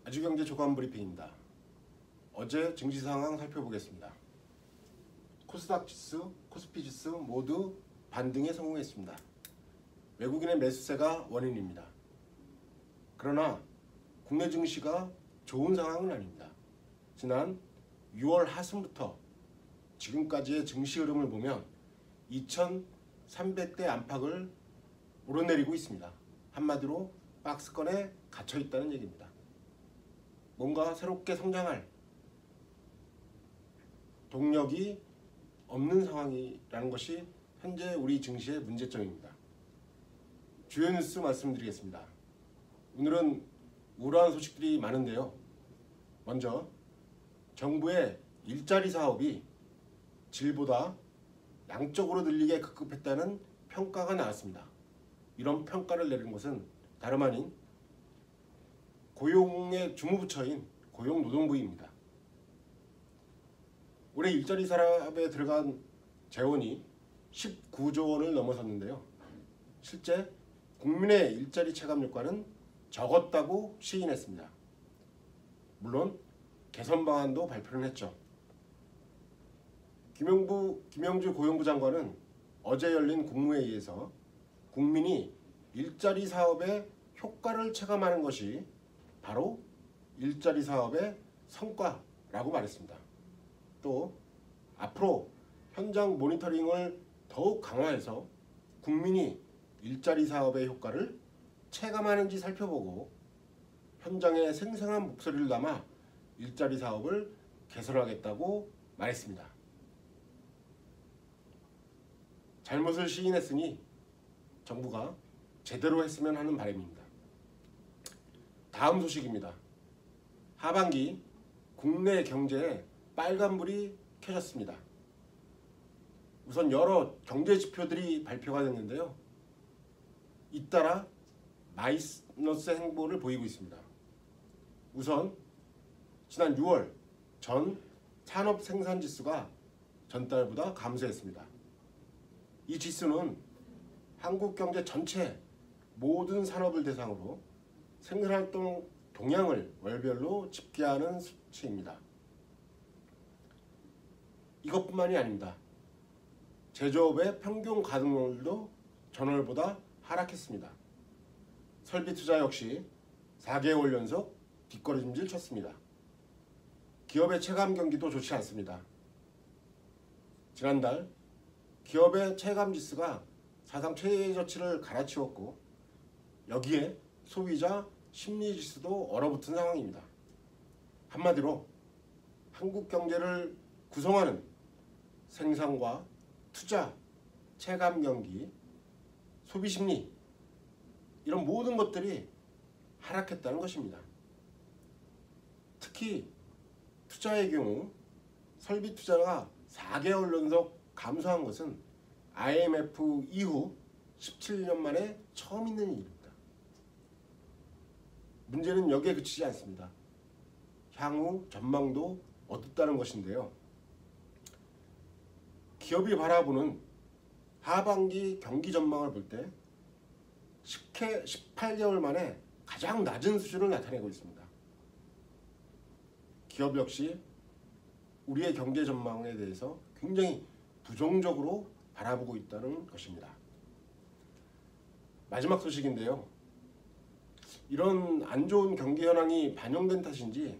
아주경제 조간 브리핑입니다. 어제 증시 상황 살펴보겠습니다. 코스닥 지수, 코스피 지수 모두 반등에 성공했습니다. 외국인의 매수세가 원인입니다. 그러나 국내 증시가 좋은 상황은 아닙니다. 지난 6월 하순부터 지금까지의 증시 흐름을 보면 2300대 안팎을 오르내리고 있습니다. 한마디로 박스권에 갇혀 있다는 얘기입니다. 뭔가 새롭게 성장할 동력이 없는 상황이라는 것이 현재 우리 증시의 문제점입니다. 주요 뉴스 말씀드리겠습니다. 오늘은 우려한 소식들이 많은데요. 먼저 정부의 일자리 사업이 질보다 양적으로 늘리게 급급했다는 평가가 나왔습니다. 이런 평가를 내린 것은 다름 아닌 고용의 주무부처인 고용노동부입니다. 올해 일자리 사업에 들어간 재원이 19조 원을 넘어섰는데요. 실제 국민의 일자리 체감 효과는 적었다고 시인했습니다. 물론 개선 방안도 발표를 했죠. 김영주 고용부 장관은 어제 열린 국무회의에서 국민이 일자리 사업의 효과를 체감하는 것이 바로 일자리 사업의 성과라고 말했습니다. 또 앞으로 현장 모니터링을 더욱 강화해서 국민이 일자리 사업의 효과를 체감하는지 살펴보고 현장에 생생한 목소리를 담아 일자리 사업을 개선하겠다고 말했습니다. 잘못을 시인했으니 정부가 제대로 했으면 하는 바람입니다. 다음 소식입니다. 하반기 국내 경제에 빨간불이 켜졌습니다. 우선 여러 경제 지표들이 발표가 됐는데요. 잇따라 마이너스 행보를 보이고 있습니다. 우선 지난 6월 전 산업 생산 지수가 전달보다 감소했습니다. 이 지수는 한국 경제 전체 모든 산업을 대상으로 생산활동 동향을 월별로 집계하는 수치입니다. 이것뿐만이 아닙니다. 제조업의 평균 가동률도 전월보다 하락했습니다. 설비 투자 역시 4개월 연속 뒷걸음질 쳤습니다. 기업의 체감 경기도 좋지 않습니다. 지난달 기업의 체감 지수가 사상 최저치를 갈아치웠고 여기에 소비자 심리 지수도 얼어붙은 상황입니다. 한마디로 한국 경제를 구성하는 생산과 투자, 체감 경기, 소비 심리 이런 모든 것들이 하락했다는 것입니다. 특히 투자의 경우 설비 투자가 4개월 연속 감소한 것은 IMF 이후 17년 만에 처음 있는 일입니다. 문제는 여기에 그치지 않습니다. 향후 전망도 어둡다는 것인데요. 기업이 바라보는 하반기 경기 전망을 볼 때 18개월 만에 가장 낮은 수준을 나타내고 있습니다. 기업 역시 우리의 경제 전망에 대해서 굉장히 부정적으로 바라보고 있다는 것입니다. 마지막 소식인데요. 이런 안 좋은 경기 현황이 반영된 탓인지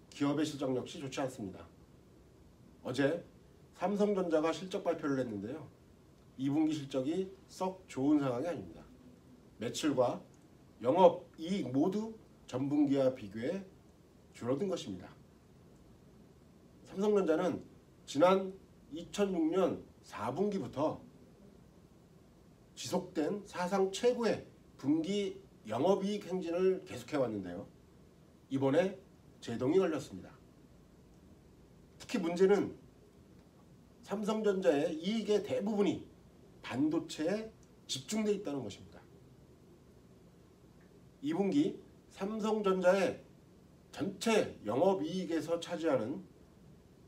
기업의 실적 역시 좋지 않습니다. 어제 삼성전자가 실적 발표를 했는데요. 2분기 실적이 썩 좋은 상황이 아닙니다. 매출과 영업이익 모두 전분기와 비교해 줄어든 것입니다. 삼성전자는 지난 2006년 4분기부터 지속된 사상 최고의 분기 영업이익 행진을 계속해왔는데요. 이번에 제동이 걸렸습니다. 특히 문제는 삼성전자의 이익의 대부분이 반도체에 집중되어 있다는 것입니다. 2분기 삼성전자의 전체 영업이익에서 차지하는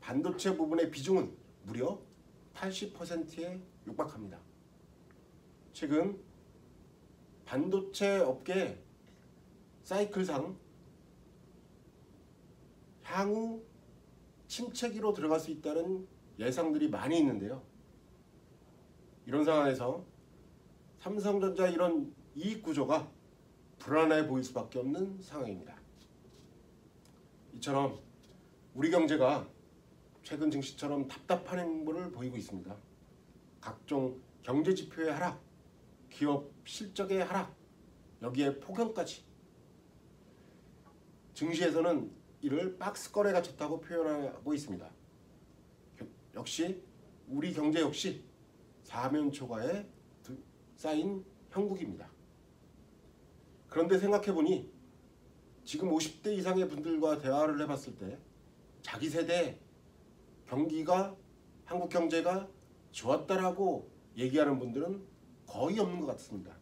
반도체 부분의 비중은 무려 80%에 육박합니다. 최근 반도체 업계 사이클상 향후 침체기로 들어갈 수 있다는 예상들이 많이 있는데요. 이런 상황에서 삼성전자 이런 이익 구조가 불안해 보일 수밖에 없는 상황입니다. 이처럼 우리 경제가 최근 증시처럼 답답한 행보를 보이고 있습니다. 각종 경제 지표의 하락, 기업 실적의 하락, 여기에 폭염까지. 증시에서는 이를 박스권에 갇혔다고 표현하고 있습니다. 역시 우리 경제 역시 사면초가에 쌓인 형국입니다. 그런데 생각해보니 지금 50대 이상의 분들과 대화를 해봤을 때 자기 세대 경기가 한국 경제가 좋았다라고 얘기하는 분들은 거의 없는 것 같습니다.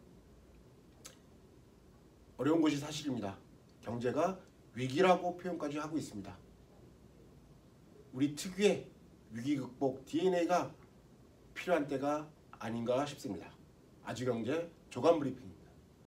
어려운 것이 사실입니다. 경제가 위기라고 표현까지 하고 있습니다. 우리 특유의 위기 극복 DNA가 필요한 때가 아닌가 싶습니다. 아주경제 조간 브리핑